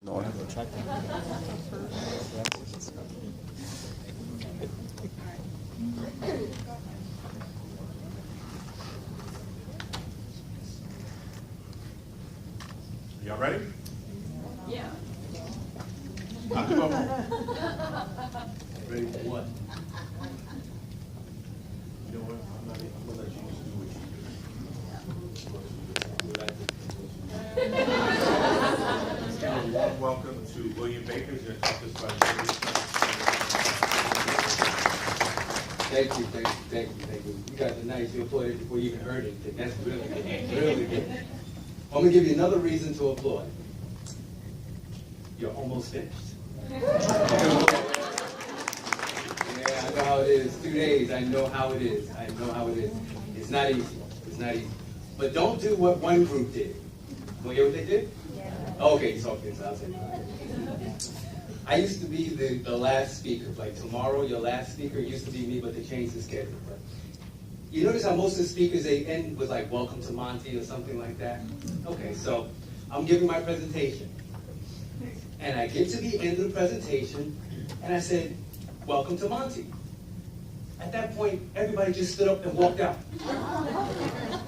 No, I have to check Y'all ready? Yeah. Ready for What? You know what? I'm gonna let you just do what you do. Welcome to William Baker's your toughest question. Thank you. You guys are nice. You applauded before you even heard anything. That's really good. Really good. I'm gonna give you another reason to applaud. You're almost finished. Yeah, I know how it is. 2 days. I know how it is. It's not easy. But don't do what one group did. Want to hear what they did? Yeah. Okay, you're talking, so I'll say I used to be the last speaker. Like tomorrow, your last speaker used to be me, but they changed the schedule. But you notice how most of the speakers, they end with like, welcome to Monty or something like that? Okay, so I'm giving my presentation. And I get to the end of the presentation, and I said, welcome to Monty. At that point, everybody just stood up and walked out.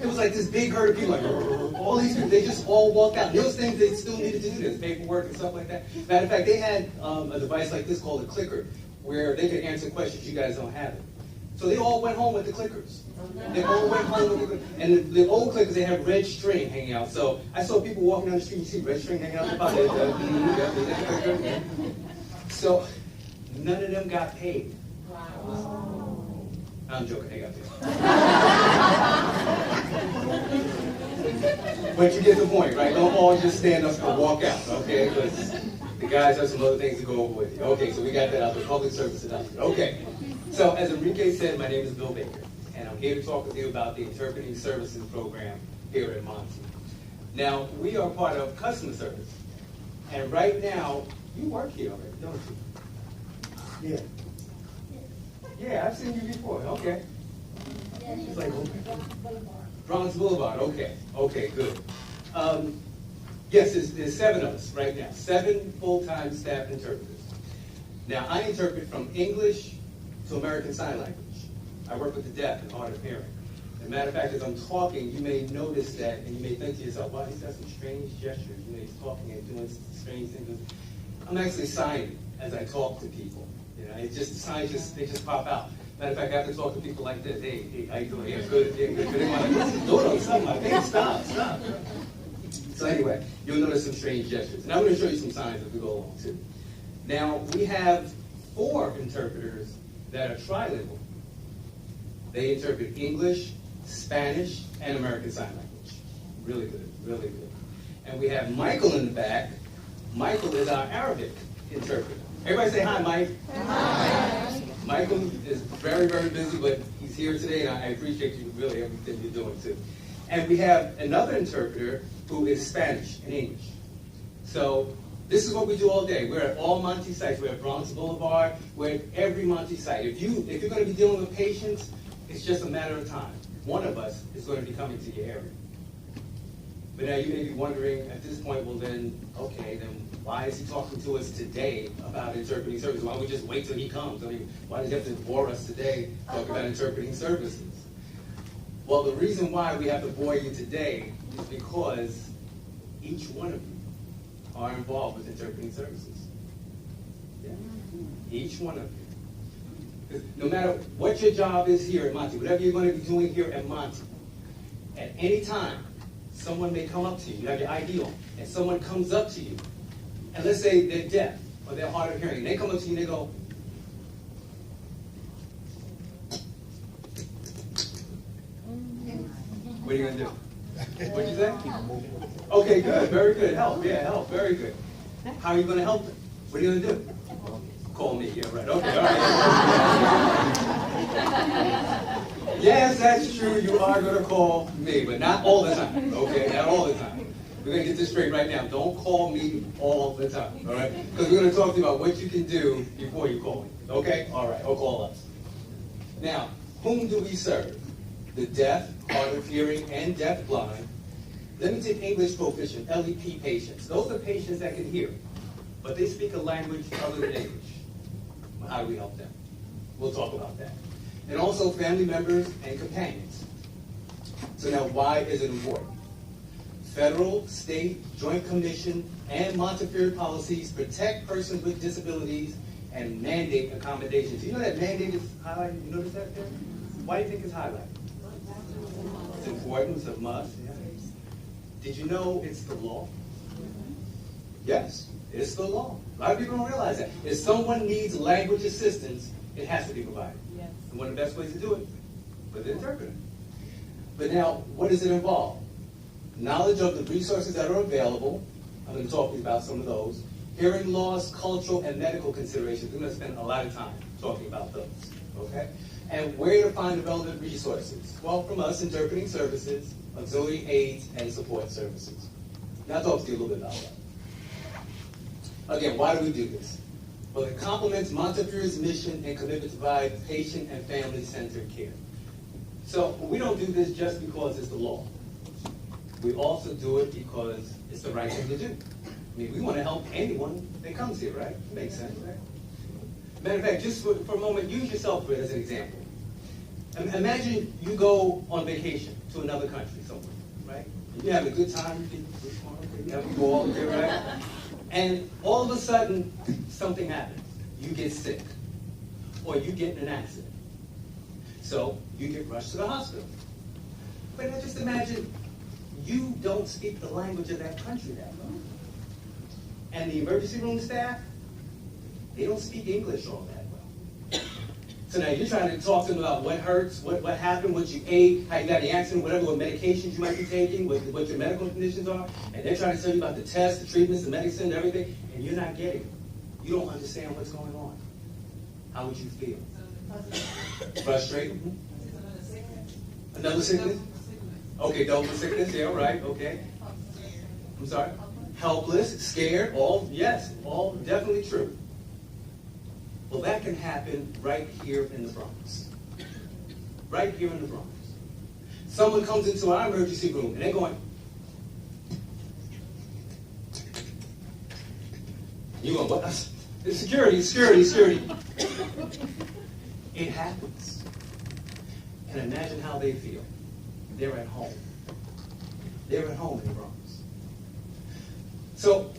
It was like this big herd of people, like, all these people, they just all walked out. Those things they still needed to do this, paperwork and stuff like that. Matter of fact, they had a device like this called a clicker, where they could answer questions. You guys don't have it. So they all went home with the clickers. They all went home with the clickers. And the old clickers, they have red string hanging out. So I saw people walking down the street, you see red string hanging out the pocket. So none of them got paid. Wow. I'm joking, they got paid. But you get the point, right? Don't all just stand up and walk out, okay? Because the guys have some other things to go over with you. Okay, so we got that out there, public service announcement. Okay. So as Enrique said, my name is Bill Baker, and I'm here to talk with you about the Interpreting Services Program here at Monty. Now, we are part of customer service, and right now, you work here already, don't you? Yeah. Yeah, I've seen you before, okay. It's like, okay. Bronx Boulevard, okay, good. Yes, there's 7 of us right now, 7 full-time staff interpreters. Now, I interpret from English to American Sign Language. I work with the deaf and hard of hearing. As a matter of fact, as I'm talking, you may notice that, and you may think to yourself, wow, he's got some strange gestures. You know, he's talking and doing strange things. I'm actually signing as I talk to people. You know, it's just, signs they just pop out. Matter of fact, I have to talk to people like this. Hey, how you doing? Yeah, good. No, stop my face. Stop. So anyway, you'll notice some strange gestures. And I'm going to show you some signs as we go along, too. Now, we have 4 interpreters that are trilingual. They interpret English, Spanish, and American Sign Language. Really good. And we have Michael in the back. Michael is our Arabic interpreter. Everybody say hi, Mike. Hi. Michael is very, very busy, but he's here today, and I appreciate you really everything you're doing, too. And we have another interpreter who is Spanish and English. So this is what we do all day. We're at all Monty sites. We're at Bronx Boulevard. We're at every Monty site. If you're going to be dealing with patients, it's just a matter of time. One of us is going to be coming to your area. But now you may be wondering at this point, well then, okay, then why is he talking to us today about interpreting services? Why don't we just wait till he comes? I mean, why does he have to bore us today talking about interpreting services? Well, the reason why we have to bore you today is because each one of you are involved with interpreting services. Yeah. Each one of you. Because no matter what your job is here at Monty, whatever you're going to be doing here at Monty, at any time, someone may come up to you. You have your ID on, and someone comes up to you, and let's say they're deaf or they're hard of hearing, and they come up to you and they go, what are you going to do? What'd you say? Okay, good, very good. Help, very good. How are you going to help them? What are you going to do? Call me, yeah, right, okay, all right. Yes, that's true, you are going to call me, but not all the time, okay, not all the time. We're going to get this straight right now. Don't call me all the time, all right? Because we're going to talk to you about what you can do before you call me, okay? All right, or call us. Now, whom do we serve? The deaf, hard of hearing, and deaf blind, limited English proficient, LEP patients. Those are patients that can hear. but they speak a language other than English. Well, how do we help them? We'll talk about that. And also family members and companions. So now, why is it important? Federal, state, joint commission, and Montefiore policies protect persons with disabilities and mandate accommodations. You know that mandate is highlighted? You notice that there? Why do you think it's highlighted? It's important, it's a must. Yeah. Did you know it's the law? Yes, it's the law. A lot of people don't realize that. If someone needs language assistance, it has to be provided. Yes. And one of the best ways to do it, with an interpreter. But now, what does it involve? Knowledge of the resources that are available. I'm going to talk to you about some of those. Hearing loss, cultural, and medical considerations. We're going to spend a lot of time talking about those. Okay? And where to find the relevant resources? Well, from us, interpreting services, auxiliary aids, and support services. Now I'll talk to you a little bit about that. Again, why do we do this? Well, it complements Montefiore's mission and commitment to provide patient and family-centered care. So we don't do this just because it's the law. We also do it because it's the right thing to do. I mean, we want to help anyone that comes here, right? It makes sense, right? Matter of fact, just for a moment, use yourself as an example. Imagine you go on vacation to another country somewhere, right? You're having a good time, you have to go all there, right? And all of a sudden, something happens. You get sick, or you get in an accident. So you get rushed to the hospital. But now just imagine you don't speak the language of that country that well. And the emergency room staff, they don't speak English all that well. So now you're trying to talk to them about what hurts, what happened, what you ate, how you got the accident, whatever, what medications you might be taking, what your medical conditions are, and they're trying to tell you about the tests, the treatments, the medicine, and everything, and you're not getting it. You don't understand what's going on. How would you feel? Frustrated? Another sickness? Okay, double sickness, yeah, right, okay. I'm sorry? Helpless, scared, all, yes, all definitely true. Well, that can happen right here in the Bronx. Right here in the Bronx. Someone comes into our emergency room and they're going, you're going, what? Security. It happens. And imagine how they feel. They're at home. They're at home in the Bronx. So,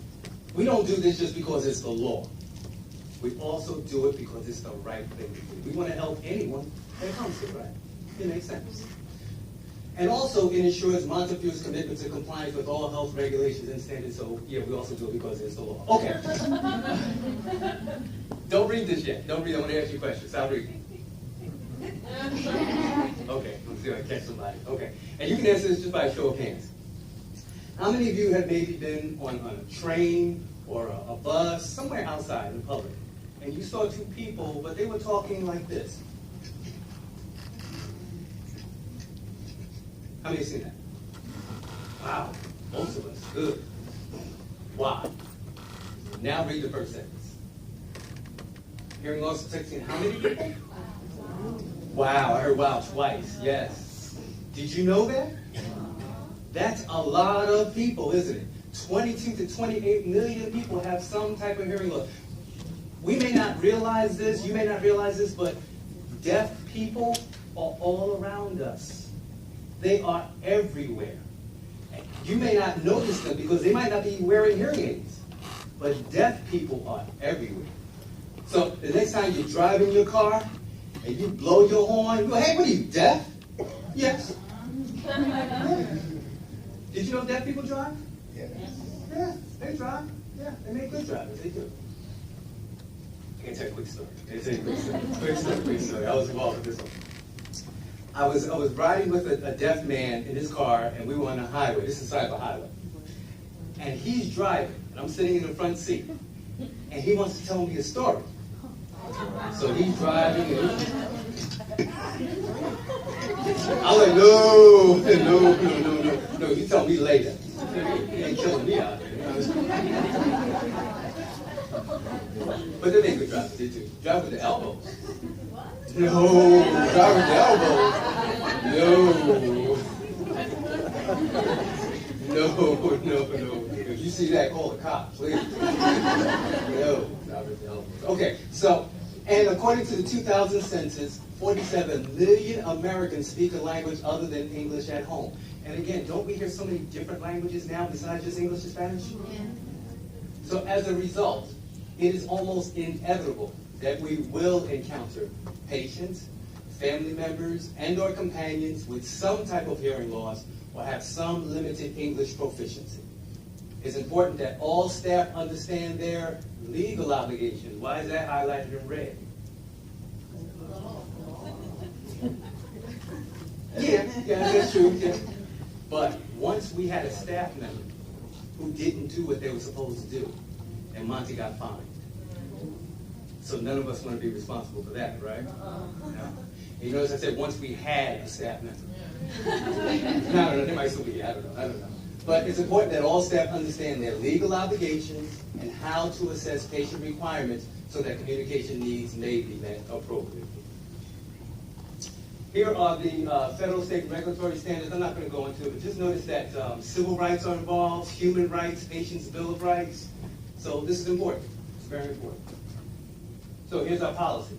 we don't do this just because it's the law. We also do it because it's the right thing to do. We want to help anyone that comes here, right? It makes sense. And also, it ensures Montefiore's commitment to compliance with all health regulations and standards. So, yeah, we also do it because it's the law. Okay. Don't read this yet. Don't read. I want to ask you questions. I'll read. Okay. Let's see if I can catch somebody. Okay. And you can answer this just by a show of hands. How many of you have maybe been on a train or a bus, somewhere outside in public, and you saw two people, but they were talking like this? How many have seen that? Wow, most of us. Good. Why? Now read the first sentence. Hearing loss detecting how many people? Wow, I heard wow twice. Yes. Did you know that? That's a lot of people, isn't it? 22 to 28 million people have some type of hearing loss. We may not realize this, you may not realize this, but deaf people are all around us. They are everywhere. You may not notice them because they might not be wearing hearing aids, but deaf people are everywhere. So the next time you're driving your car and you blow your horn, you go, hey, what are you, deaf? Yes. Did you know deaf people drive? Yes. Yeah, they drive. Yeah, they make good drivers. They do. I can tell you a quick story. Quick story. I was involved with this one. I was riding with a deaf man in his car, and we were on the highway. This is side of a highway. And he's driving, and I'm sitting in the front seat. And he wants to tell me a story. So he's driving, and I'm like, no, you tell me later. You ain't killing me out there. But they make good drivers, they do. Drive with the elbows. No, drive with the elbows. No. you see that, call the cops, please. No, no. Okay, so, and according to the 2000 census, 47 million Americans speak a language other than English at home. And again, don't we hear so many different languages now besides just English and Spanish? Yeah. So as a result, it is almost inevitable that we will encounter patients, family members, and or companions with some type of hearing loss or have some limited English proficiency. It's important that all staff understand their legal obligations. Why is that highlighted in red? Yeah, that's true. Yeah. But once we had a staff member who didn't do what they were supposed to do, and Monty got fined. So none of us want to be responsible for that, right? No. You notice I said once we had a staff member. No, there might still be, I don't know. But it's important that all staff understand their legal obligations and how to assess patient requirements so that communication needs may be met appropriately. Here are the federal, state, and regulatory standards. I'm not going to go into it, but just notice that civil rights are involved, human rights, Patients' Bill of Rights. So this is important. It's very important. So here's our policy.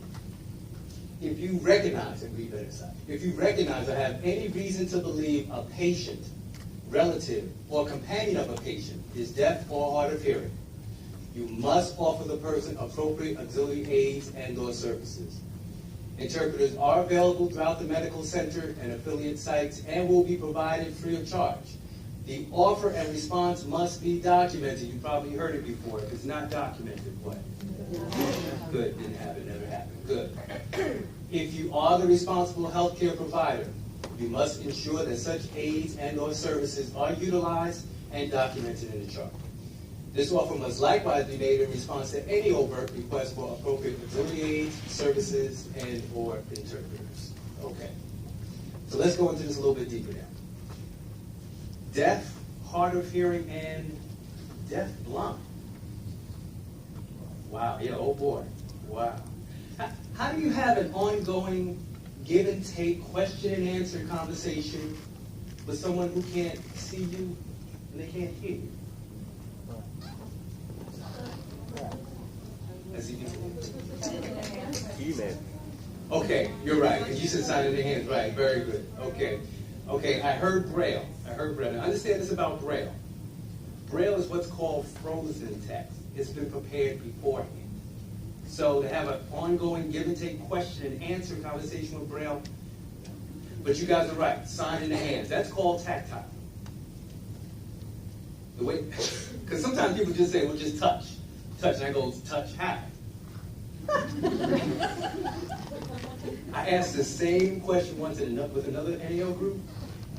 If you recognize, and read that aside, if you recognize or have any reason to believe a patient, relative, or companion of a patient is deaf or hard of hearing, you must offer the person appropriate auxiliary aids and or services. Interpreters are available throughout the medical center and affiliate sites and will be provided free of charge. The offer and response must be documented. You probably heard it before. If it's not documented, what? Good, didn't happen, never happened. Good. If you are the responsible healthcare provider, you must ensure that such aids and or services are utilized and documented in the chart. This offer must likewise be made in response to any overt request for appropriate auxiliary aids, services, and or interpreters. Okay. So let's go into this a little bit deeper now. Deaf, hard of hearing, and deaf blind. Wow, yeah, oh boy, wow. How do you have an ongoing give and take, question and answer conversation with someone who can't see you and they can't hear you? As you Email. Okay, you're right, because you said sign in their hands, right, very good, okay. Okay, I heard Braille. Now, understand this about Braille. Braille is what's called frozen text. It's been prepared beforehand. So to have an ongoing give and take question and answer conversation with Braille, but you guys are right, sign in the hands. That's called tactile. The way, because sometimes people just say, well, just touch. Touch, and I go, touch how? I asked the same question once with another NAO group,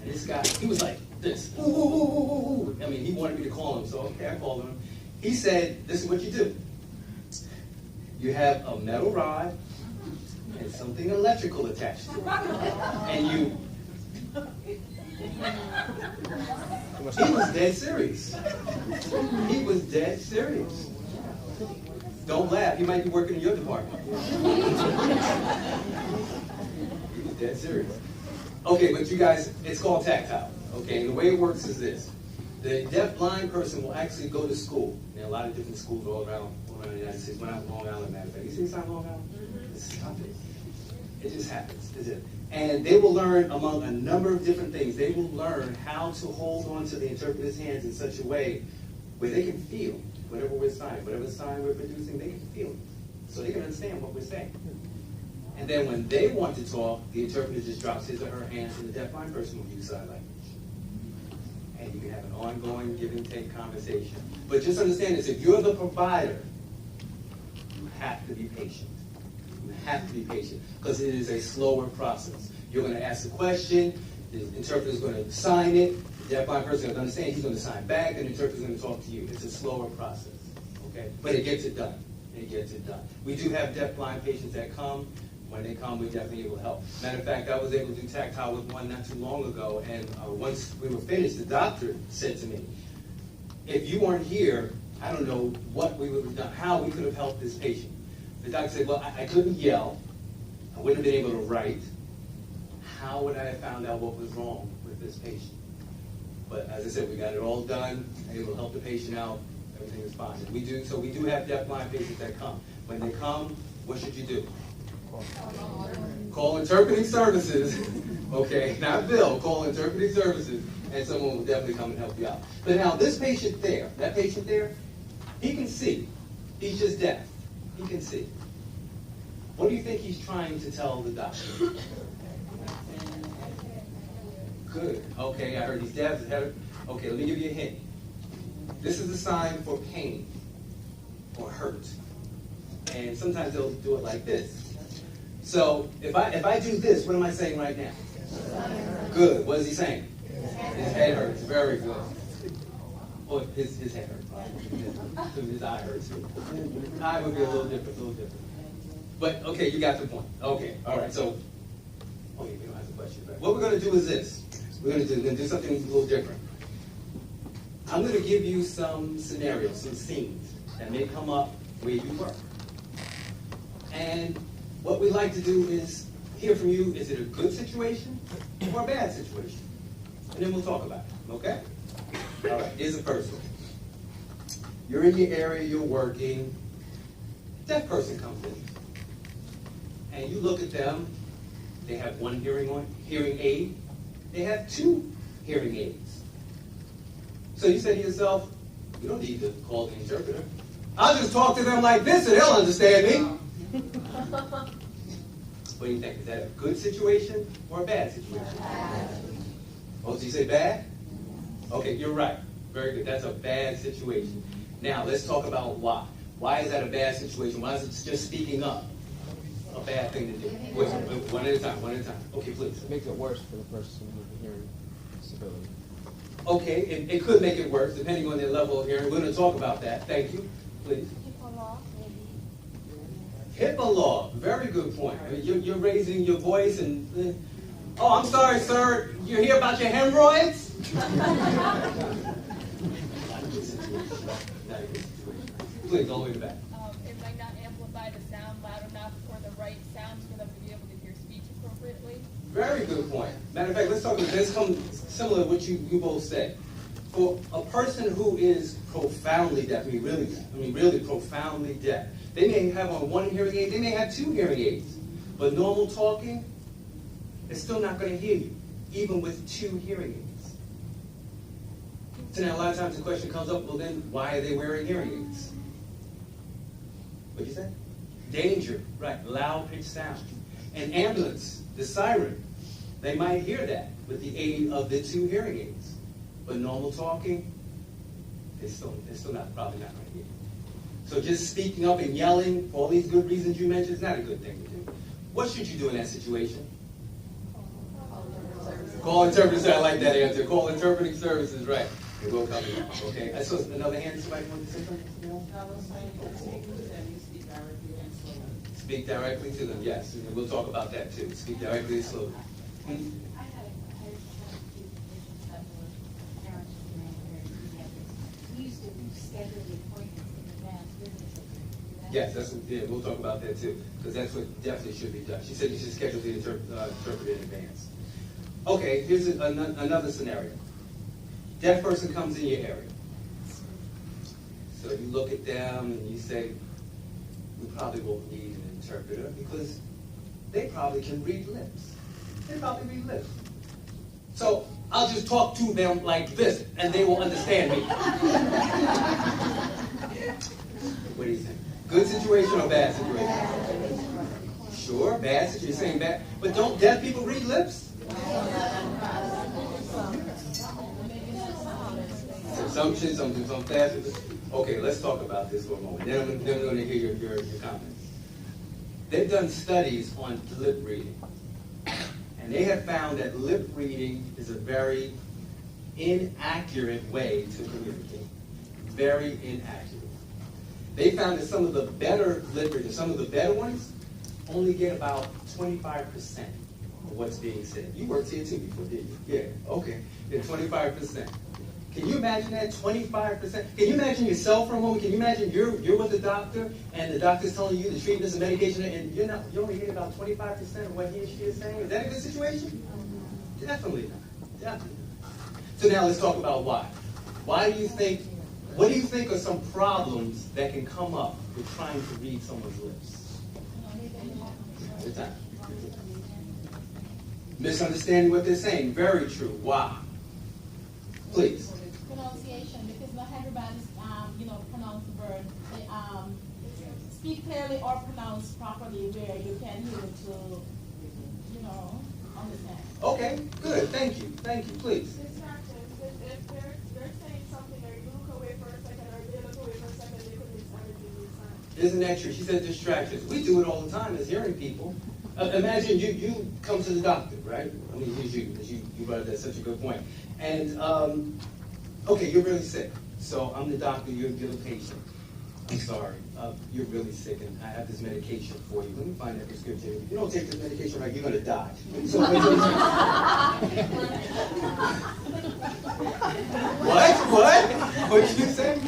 and this guy, he was like this. Ooh, ooh, ooh, ooh, ooh. I mean, he wanted me to call him, so okay, I called him. He said, this is what you do. You have a metal rod and something electrical attached to it. And you... He was dead serious. He was dead serious. Don't laugh, he might be working in your department. He was dead serious. Okay, but you guys, it's called tactile. Okay, and the way it works is this. The deaf-blind person will actually go to school. There are a lot of different schools all around the United States. We're not in Long Island, matter of fact. You see this on Long Island? This is tough. It just happens. And they will learn among a number of different things. They will learn how to hold on to the interpreter's hands in such a way where they can feel whatever we're signing, whatever sign we're producing, they can feel it. So they can understand what we're saying. And then when they want to talk, the interpreter just drops his or her hands and the deaf-blind person will use sign language. And you can have an ongoing give and take conversation. But just understand this, if you're the provider, you have to be patient. You have to be patient because it is a slower process. You're going to ask a question, the interpreter is going to sign it, the deaf-blind person is going to understand, he's going to sign back, and the interpreter is going to talk to you. It's a slower process, okay? But it gets it done. It gets it done. We do have deaf-blind patients that come. When they come, we're definitely able to help. Matter of fact, I was able to do tactile with one not too long ago, and once we were finished, the doctor said to me, if you weren't here, I don't know what we would have done, how we could have helped this patient. The doctor said, well, I couldn't yell. I wouldn't have been able to write. How would I have found out what was wrong with this patient? But as I said, we got it all done, able to help the patient out, everything is fine. And we do have deafblind patients that come. When they come, what should you do? Call interpreting services, okay, not Bill, call interpreting services, and someone will definitely come and help you out. But now, this patient there, that patient there, he can see. He's just deaf. He can see. What do you think he's trying to tell the doctor? Good. Okay, I heard he's deaf. Okay, let me give you a hint. This is a sign for pain or hurt. And sometimes they'll do it like this. So if I do this, what am I saying right now? Good. What is he saying? His head hurts. Very good. Oh, his head hurts. His eye hurts. Eye would be a little different, But okay, you got the point. Okay, all right. So, okay, you don't have the question. Right? What we're going to do is this. We're going to do something a little different. I'm going to give you some scenarios, some scenes that may come up where you work. And what we like to do is hear from you, is it a good situation or a bad situation? And then we'll talk about it, okay? All right, here's the first one. You're in your area, you're working, deaf person comes in. And you look at them, they have one hearing aid, they have two hearing aids. So you say to yourself, you don't need to call the interpreter. I'll just talk to them like this and they'll understand me. What do you think? Is that a good situation or a bad situation? Oh, did you say bad? Okay, you're right. Very good. That's a bad situation. Now, let's talk about why. Why is that a bad situation? Why is it just speaking up a bad thing to do? One at a time, one at a time. Okay, please. It makes it worse for the person with the hearing disability. Okay, it could make it worse depending on their level of hearing. We're going to talk about that. Thank you. Please. HIPAA law, very good point. I mean, you're raising your voice and, oh, I'm sorry, sir, you hear about your hemorrhoids? Not a good situation. Not a good situation. Please, all the way to the back. It might not amplify the sound loud enough or the right sounds for them to be able to hear speech appropriately. Very good point. Matter of fact, let's talk about this. Similar to what you both said. For a person who is profoundly deaf, really profoundly deaf, they may have on one hearing aid, they may have two hearing aids. But normal talking, they're still not going to hear you, even with two hearing aids. So now a lot of times the question comes up, well then, why are they wearing hearing aids? What'd you say? Danger, right, loud pitch sound. An ambulance, the siren, they might hear that with the aid of the two hearing aids. But normal talking, they're still probably not going to hear you. So just speaking up and yelling for all these good reasons you mentioned is not a good thing to do. What should you do in that situation? Call interpreting services. I like that answer. Call interpreting services, right. It will come in. Okay. I saw another hand. Somebody want to say something? Speak directly to them, yes. And we'll talk about that too. Speak directly and slowly. Yes, we'll talk about that too, because that's what definitely should be done. She said you should schedule the interpreter in advance. Okay, here's another scenario. Deaf person comes in your area. So you look at them and you say, we probably won't need an interpreter because they probably can read lips. They probably read lips. So I'll just talk to them like this and they will understand me. What do you think? Good situation or bad situation? Sure, bad situation. You're saying bad. But don't deaf people read lips? Some faster. Okay, let's talk about this for a moment. Then I'm going to hear your comments. They've done studies on lip reading. And they have found that lip reading is a very inaccurate way to communicate. Very inaccurate. They found that some of the better lip readers, some of the better ones, only get about 25% of what's being said. You worked here too before, didn't you? Yeah, okay. Yeah, 25%. Can you imagine that? 25%? Can you imagine yourself for a moment? Can you imagine you're with the doctor and the doctor's telling you the treatments and medication and you're only getting about 25% of what he or she is saying? Is that a good situation? Definitely not. Definitely not. So now let's talk about why. What do you think are some problems that can come up with trying to read someone's lips? Good time. Misunderstanding what they're saying. Very true. Why? Please. Pronunciation, because not everybody's, pronounce the word. They, speak clearly or pronounce properly where you can hear it to, understand. Okay, good. Thank you. Thank you. Please. Distractions. If they're saying something, or you look away for a second, or they look away for a second, they could miss everything you said. Isn't that true? She said distractions. We do it all the time as hearing people. Imagine you come to the doctor, right? I mean, use you, because you brought up that's such a good point. And, okay, you're really sick. So I'm the doctor, you're the patient. I'm sorry, you're really sick, and I have this medication for you. Let me find that prescription. If you don't take this medication right, you're going to die. So, What? What did you say?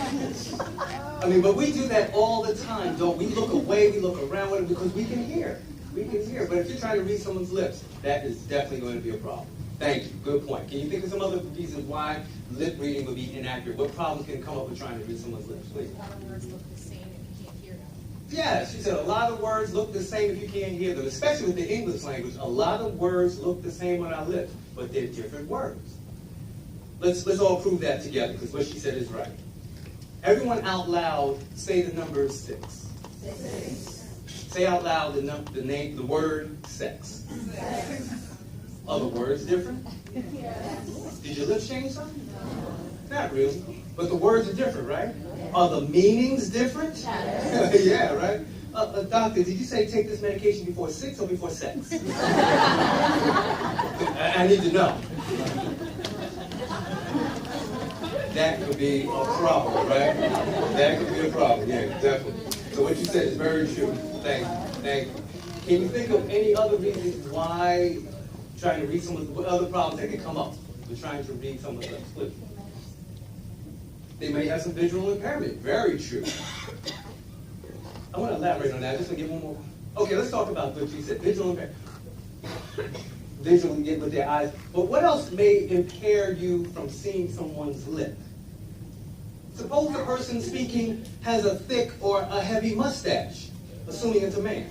I mean, but we do that all the time, don't we? Look away, we look around with it, because we can hear. We can hear. But if you're trying to read someone's lips, that is definitely going to be a problem. Thank you. Good point. Can you think of some other reasons why lip reading would be inaccurate? What problems can come up with trying to read someone's lips? Please. A lot of words look the same if you can't hear them. Yeah, she said a lot of words look the same if you can't hear them, especially with the English language. A lot of words look the same on our lips, but they're different words. Let's all prove that together, because what she said is right. Everyone out loud say the number 6. 6. Say out loud the word sex. Sex. Are the words different? Yes. Did your lips change something? No. Not really. But the words are different, right? Yes. Are the meanings different? Yes. Yeah, right? Doctor, did you say take this medication before 6 or before sex? I need to know. That could be a problem, right? That could be a problem, yeah, definitely. So what you said is very true. Thank you. Can you think of any other reasons why trying to read what other problems that can come up with trying to read someone's lips? Please. They may have some visual impairment. Very true. I want to elaborate on that. Just to give one more. Okay, let's talk about what you said. Visual impairment. Visually get with their eyes. But what else may impair you from seeing someone's lip? Suppose the person speaking has a thick or a heavy mustache, assuming it's a man.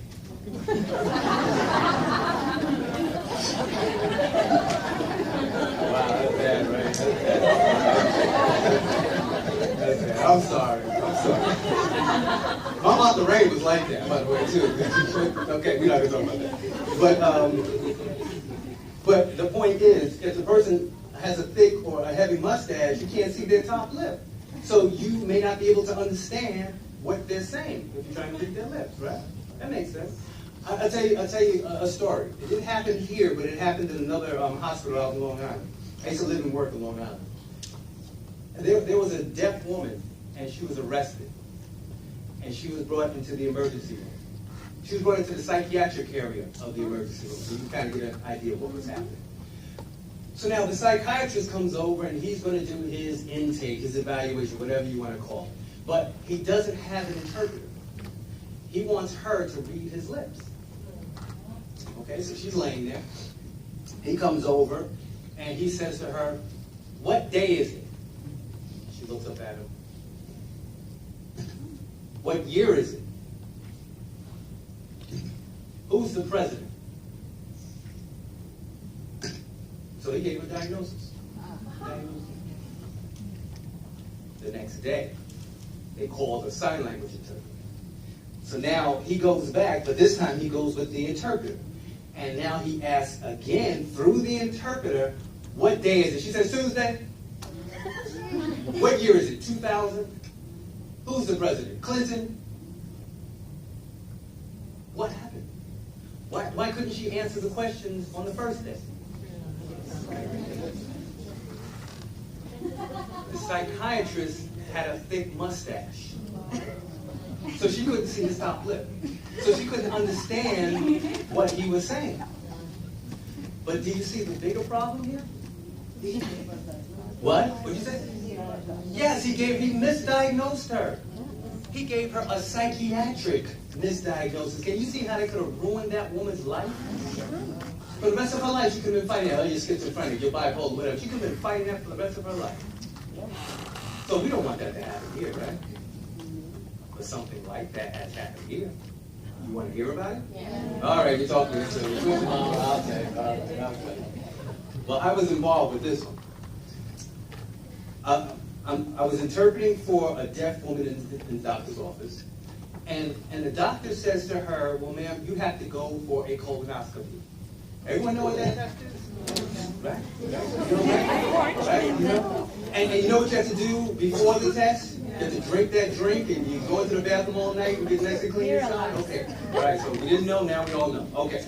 Wow, that's bad, right? That's bad. I'm sorry. My Mama Ray was like that, by the way, too. Okay, we're not going to talk about that. But the point is, if the person has a thick or a heavy mustache, you can't see their top lip. So you may not be able to understand what they're saying if you're trying to read their lips, right? That makes sense. I'll tell you a story. It didn't happen here, but it happened in another hospital out in Long Island. I used to live and work in Long Island. And there was a deaf woman, and she was arrested. And she was brought into the emergency room. She was brought into the psychiatric area of the emergency room, so you can kind of get an idea of what was happening. So now the psychiatrist comes over, and he's going to do his intake, his evaluation, whatever you want to call it. But he doesn't have an interpreter. He wants her to read his lips. Okay, so she's laying there. He comes over, and he says to her, "What day is it?" She looks up at him. "What year is it?" "Who's the president?" So he gave her a diagnosis. The next day, they called a sign language interpreter. So now he goes back, but this time he goes with the interpreter. And now he asks again through the interpreter, "What day is it?" She says, "Tuesday." "What year is it? 2000? Who's the president? Clinton?" What happened? Why couldn't she answer the questions on the first day? The psychiatrist had a thick mustache. So she couldn't see his top lip. So she couldn't understand what he was saying. But do you see the bigger problem here? What? What'd you say? Yes, he misdiagnosed her. He gave her a psychiatric misdiagnosis. Can you see how they could have ruined that woman's life? For the rest of her life, she could have been fighting that. Oh, you're schizophrenic, you're bipolar, whatever. She could have been fighting that for the rest of her life. So we don't want that to happen here, right? But something like that has happened here. You want to hear about it? Yeah. All right, you're talking to me. I'll tell you. All right, I'll tell you. Well, I was involved with this one. I was interpreting for a deaf woman in the doctor's office, and the doctor says to her, well, ma'am, you have to go for a colonoscopy. Everyone know what that is? Right? Right? You know? And you know what you have to do before the test? You have to drink that drink, and you go into the bathroom all night and get nice and clean inside? Okay. All right, so we didn't know, now we all know. Okay.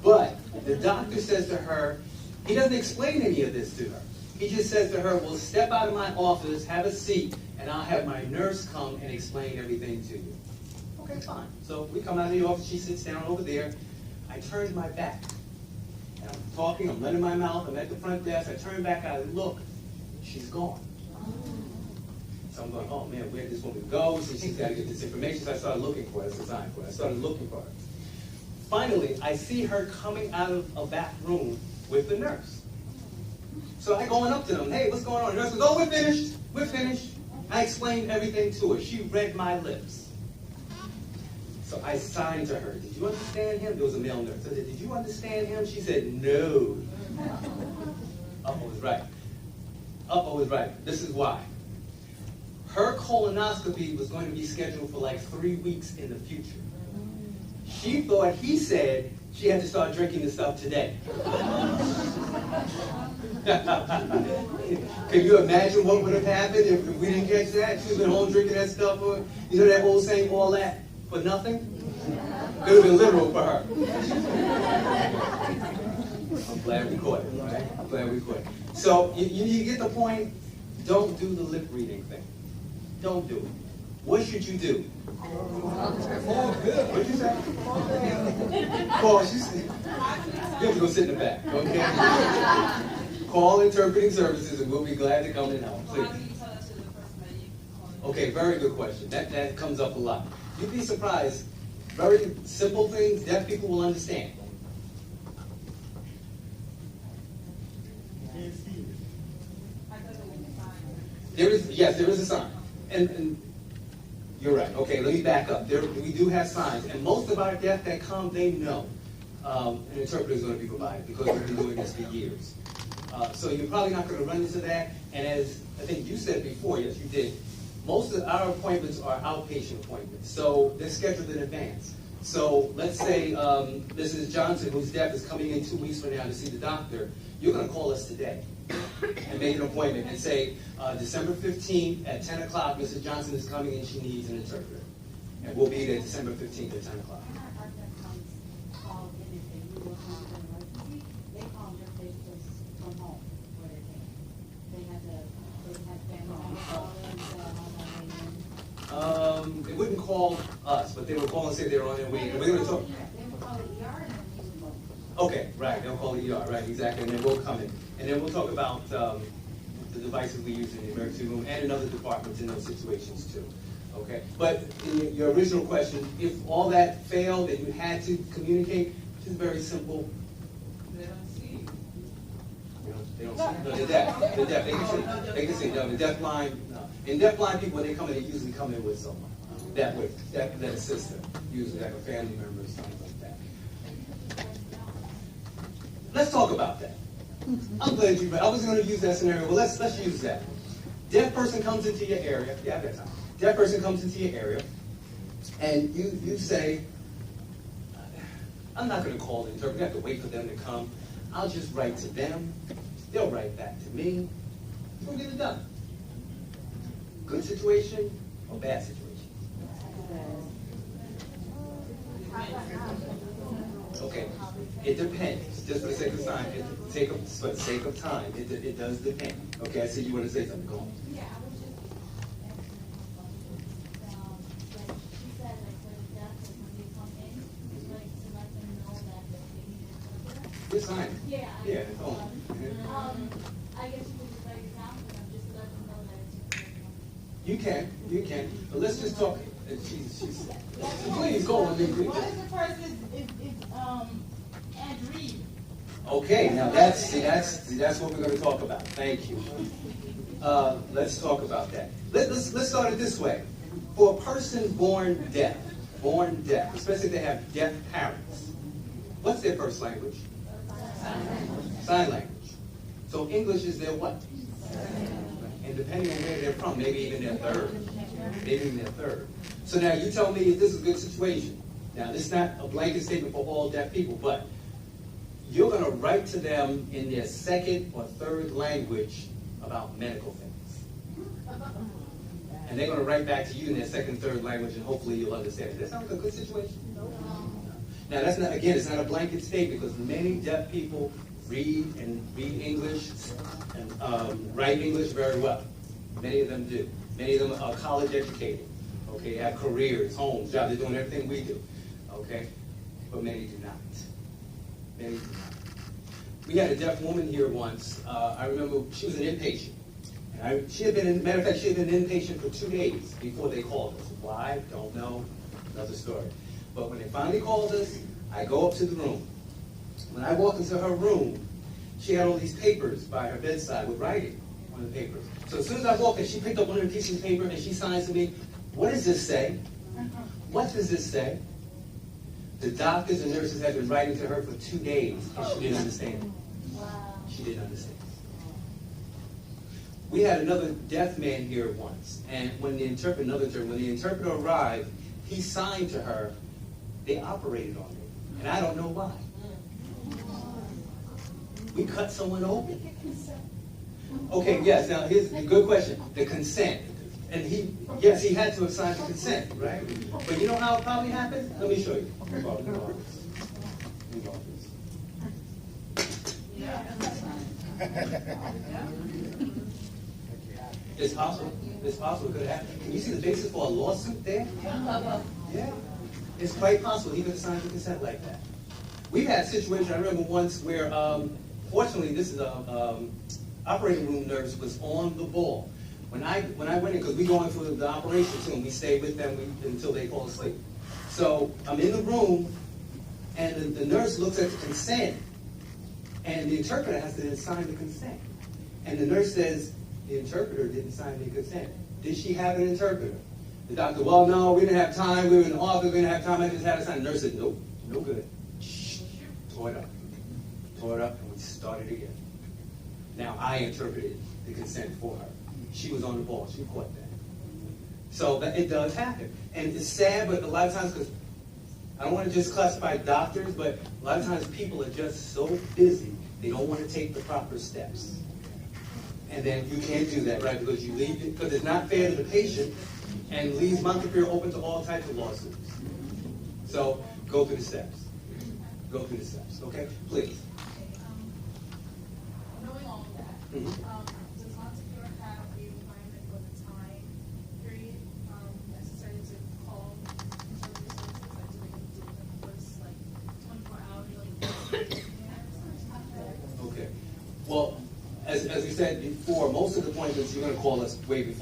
But the doctor says to her, he doesn't explain any of this to her. He just says to her, well, step out of my office, have a seat, and I'll have my nurse come and explain everything to you. Okay, fine. So we come out of the office, she sits down over there. I turned my back. And I'm talking, I'm letting my mouth, I'm at the front desk. I turn back, I look, she's gone. So I'm going, oh man, where did this woman go? So she's got to get this information. So I started looking for her, that's a sign for her. I started looking for her. Finally, I see her coming out of a back room with the nurse. So I going up to them, hey, what's going on? The nurse goes, oh, we're finished. I explained everything to her. She read my lips. So I signed to her, did you understand him? There was a male nurse. I said, did you understand him? She said, no. Uh-oh was right. Uh-oh was right. This is why. Her colonoscopy was going to be scheduled for like 3 weeks in the future. She thought he said she had to start drinking the stuff today. Can you imagine what would have happened if we didn't catch that? She's been home drinking that stuff, or, you know that old saying, all that for nothing? It would have been literal for her. I'm glad we caught it, right? I'm glad we caught it. So you get the point. Don't do the lip reading thing. Don't do it. What should you do? What'd you say? Call. You have to go sit in the back, okay? Call interpreting services and we'll be glad to come and help. Please. Okay, very good question. That comes up a lot. You'd be surprised. Very simple things deaf people will understand. There is a sign. And you're right. Okay, let me back up. We do have signs, and most of our deaf that come, they know an interpreter is going to be provided because we've been doing this for years. So you're probably not going to run into that. And as I think you said before, yes, you did. Most of our appointments are outpatient appointments, so they're scheduled in advance. So let's say Mrs. Johnson, who's deaf, is coming in 2 weeks from now to see the doctor. You're going to call us today and make an appointment and say, December 15th at 10 o'clock, Mrs. Johnson is coming in, she needs an interpreter. And we'll be there December 15th at 10 o'clock. They wouldn't call us, but they would call and say they're on their way. And we're going to talk. Okay, right. They'll call the ER, right? Exactly. And then we'll come in. And then we'll talk about the devices we use in the emergency room and in other departments in those situations too. Okay? But in your original question, if all that failed and you had to communicate, which is very simple. They don't see. They don't see. No, they're deaf. They're deaf. They can see. They can see. No, the deaf blind, no. And deaf blind people, when they come in, they usually come in with someone that assist them, usually like a family member or something like that. Let's talk about that. I'm glad you. I was going to use that scenario. Well, let's use that. Deaf person comes into your area. Yeah, I've got time. Deaf person comes into your area, and you say, I'm not going to call the interpreter. You have to wait for them to come. I'll just write to them. They'll write back to me. We'll get it done. Good situation or bad situation? Okay, it depends. Just for the sake of time, for the sake of time, it does depend. Okay, I see you want to say something. Go on. Yeah, I was just like she said, like when the deaf person when they come in, like to let them know that they need an interpreter. Good sign. Yeah. Yeah. I guess you could just write it down for them, just to let them know that it's You can. But let's just talk. Please go on. What if the person is Ed Reed? Okay, now that's what we're going to talk about. Thank you. Let's talk about that. Let's start it this way. For a person born deaf, especially if they have deaf parents, what's their first language? Sign language. So English is their what? And depending on where they're from, maybe even their third. So now you tell me if this is a good situation. Now this is not a blanket statement for all deaf people, but you're going to write to them in their second or third language about medical things. And they're going to write back to you in their second, third language, and hopefully you'll understand it. That sounds like a good situation? Now that's not, again, it's not a blanket statement because many deaf people read English and write English very well. Many of them do. Many of them are college educated. Okay, have careers, homes, jobs. They're doing everything we do. Okay, but many do not. Many do not. We had a deaf woman here once. I remember she was an inpatient. And she had been, matter of fact, she had been inpatient for 2 days before they called us. Why? Don't know. Another story. But when they finally called us, I go up to the room. When I walked into her room, she had all these papers by her bedside with writing on the papers. So as soon as I walked in, she picked up one of the pieces of paper and she signs to me, "What does this say? What does this say?" The doctors and nurses had been writing to her for 2 days and she didn't understand. Wow. She didn't understand. We had another deaf man here once, and when the interpreter arrived, he signed to her. They operated on me, and I don't know why. We cut someone open. Okay, yes. Now here's a good question: the consent. And he had to have signed the consent, right? But you know how it probably happened? Let me show you. It's possible. It's possible it could have happened. Can you see the basis for a lawsuit there? Yeah. It's quite possible he could have signed the consent like that. We've had situations, I remember once where, fortunately, this is operating room nurse was on the ball. When I went in, because we go into the operation too, and we stay with them until they fall asleep. So I'm in the room, and the nurse looks at the consent, and the interpreter has to then sign the consent. And the nurse says, the interpreter didn't sign the consent. Did she have an interpreter? The doctor, well, no, we didn't have time. We were in the office. We didn't have time. I just had to sign. The nurse said, nope, no good. Shh. Tore it up, and we started again. Now I interpreted the consent for her. She was on the ball. She caught that. So it does happen. And it's sad, but a lot of times, because I don't want to just classify doctors, but a lot of times people are just so busy, they don't want to take the proper steps. And then you can't do that, right? Because you leave it, because it's not fair to the patient, and leaves Montefiore open to all types of lawsuits. So go through the steps. Go through the steps, okay? Please. Knowing all of that, does Montefiore have a requirement for the time period necessary to call interpreter services? Like, do they do it in the first, 24 hours? Okay. Well, as we said before, most of the appointments you're going to call us way before.